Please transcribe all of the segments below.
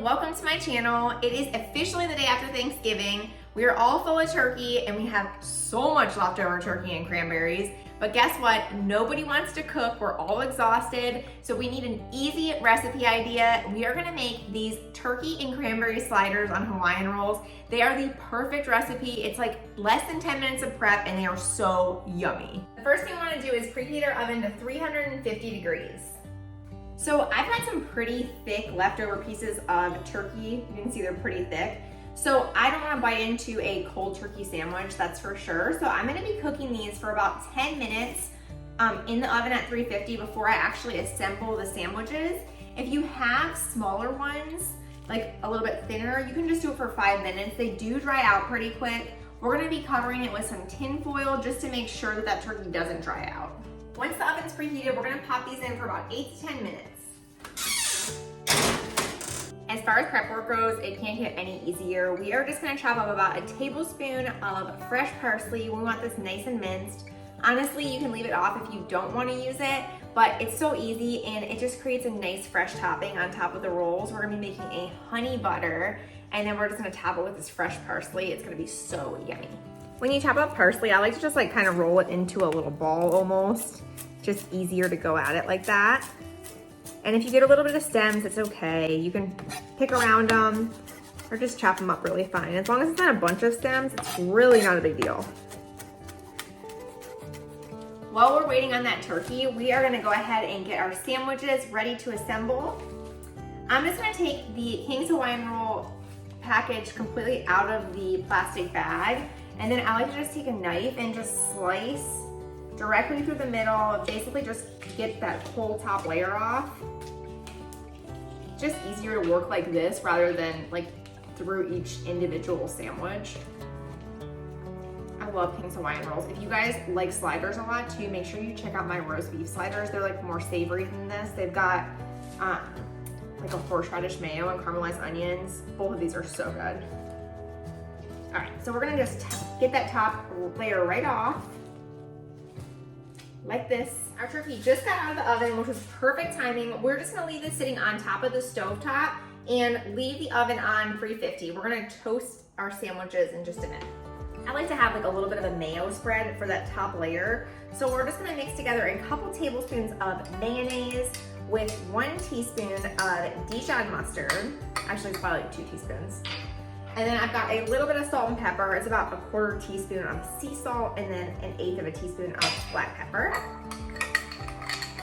welcome to my channel. It is officially the day after Thanksgiving. We are all full of turkey and we have so much leftover turkey and cranberries. But guess what? Nobody wants to cook. We're all exhausted. So we need an easy recipe idea. We are gonna make these turkey and cranberry sliders on Hawaiian Rolls. They are the perfect recipe. It's like less than 10 minutes of prep and they are so yummy. The first thing we wanna do is preheat our oven to 350 degrees. So I've got some pretty thick leftover pieces of turkey. You can see they're pretty thick. So I don't want to bite into a cold turkey sandwich, that's for sure. So I'm going to be cooking these for about 10 minutes in the oven at 350 before I actually assemble the sandwiches. If you have smaller ones, like a little bit thinner, you can just do it for 5 minutes. They do dry out pretty quick. We're going to be covering it with some tin foil just to make sure that that turkey doesn't dry out. Once the oven's preheated, we're going to pop these in for about 8 to 10 minutes. As far as prep work goes, it can't get any easier. We are just gonna chop up about a tablespoon of fresh parsley. We want this nice and minced. Honestly, you can leave it off if you don't wanna use it, but it's so easy and it just creates a nice fresh topping on top of the rolls. We're gonna be making a honey butter and then we're just gonna top it with this fresh parsley. It's gonna be so yummy. When you chop up parsley, I like to just like kind of roll it into a little ball almost. Just easier to go at it like that. And if you get a little bit of stems, it's okay. You can pick around them or just chop them up really fine. As long as it's not a bunch of stems, it's really not a big deal. While we're waiting on that turkey, we are gonna go ahead and get our sandwiches ready to assemble. I'm just gonna take the King's Hawaiian Roll package completely out of the plastic bag. And then I like to just take a knife and just slice directly through the middle, basically just get that whole top layer off. Just easier to work like this rather than like through each individual sandwich. I love King's Hawaiian Rolls. If you guys like sliders a lot too, make sure you check out my roast beef sliders. They're like more savory than this. They've got like a horseradish mayo and caramelized onions. Both of these are so good. All right, so we're gonna just get that top layer right off. Like this. Our turkey just got out of the oven, which was perfect timing. We're just gonna leave this sitting on top of the stovetop and leave the oven on 350. We're gonna toast our sandwiches in just a minute. I like to have like a little bit of a mayo spread for that top layer. So we're just gonna mix together a couple tablespoons of mayonnaise with 1 teaspoon of Dijon mustard. Actually, it's probably like 2 teaspoons. And then I've got a little bit of salt and pepper. It's about 1/4 teaspoon of sea salt and then 1/8 of a teaspoon of black pepper.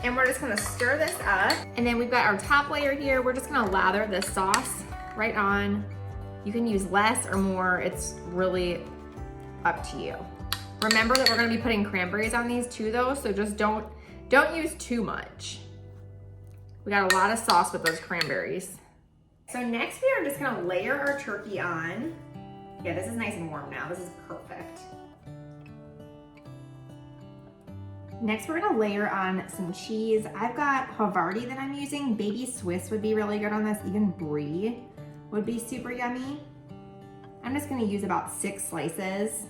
And we're just gonna stir this up. And then we've got our top layer here. We're just gonna lather the sauce right on. You can use less or more. It's really up to you. Remember that we're gonna be putting cranberries on these too though, so just don't use too much. We got a lot of sauce with those cranberries. So next we are just gonna layer our turkey on. Yeah, this is nice and warm now. This is perfect. Next we're gonna layer on some cheese. I've got havarti that I'm using. Baby Swiss would be really good on this. Even brie would be super yummy. I'm just gonna use about 6 slices.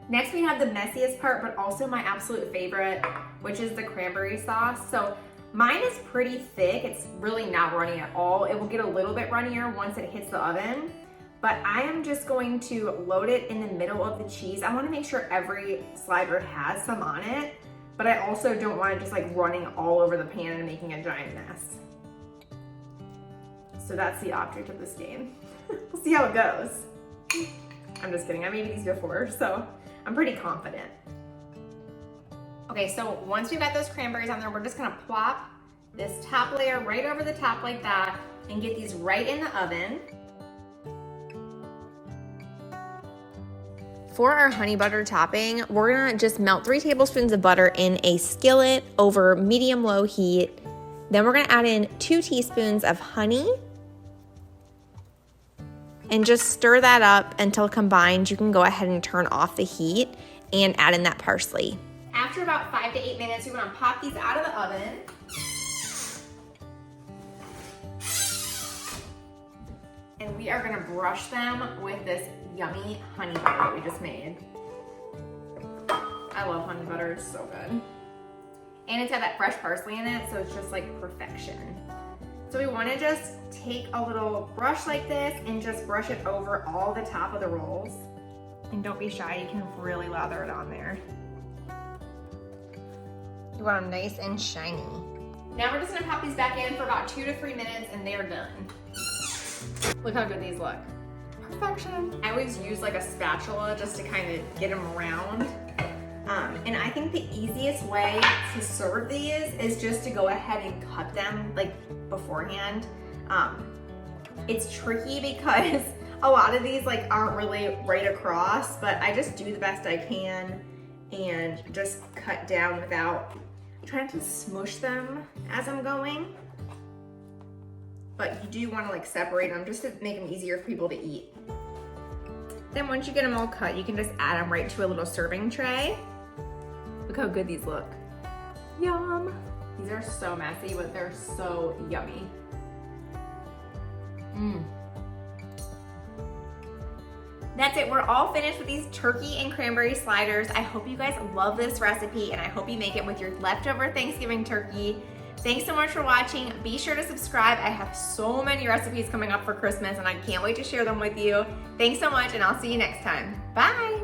Next we have the messiest part, but also my absolute favorite, which is the cranberry sauce. So mine is pretty thick. It's really not runny at all. It will get a little bit runnier once it hits the oven, but I am just going to load it in the middle of the cheese. I wanna make sure every slider has some on it, but I also don't want it just like running all over the pan and making a giant mess. So that's the object of this game. We'll see how it goes. I'm just kidding, I made these before, so I'm pretty confident. Okay, so once we've got those cranberries on there, we're just gonna plop this top layer right over the top like that and get these right in the oven. For our honey butter topping, we're gonna just melt 3 tablespoons of butter in a skillet over medium-low heat. Then we're gonna add in 2 teaspoons of honey and just stir that up until combined. You can go ahead and turn off the heat and add in that parsley. After about 5 to 8 minutes, you're gonna pop these out of the oven. And we are gonna brush them with this yummy honey butter we just made. I love honey butter, it's so good. And it's got that fresh parsley in it, so it's just like perfection. So we wanna just take a little brush like this and just brush it over all the top of the rolls. And don't be shy, you can really lather it on there. You want them nice and shiny. Now we're just gonna pop these back in for about 2 to 3 minutes and they're done. Look how good these look. Perfection. I always use like a spatula just to kind of get them around. And I think the easiest way to serve these is just to go ahead and cut them like beforehand. It's tricky because a lot of these like aren't really right across, but I just do the best I can and just cut down without trying to smush them as I'm going. But you do want to like separate them just to make them easier for people to eat. Then once you get them all cut, you can just add them right to a little serving tray. Look how good these look. Yum. These are so messy, but they're so yummy. That's it, we're all finished with these turkey and cranberry sliders. I hope you guys love this recipe and I hope you make it with your leftover Thanksgiving turkey. Thanks so much for watching. Be sure to subscribe. I have so many recipes coming up for Christmas and I can't wait to share them with you. Thanks so much and I'll see you next time. Bye.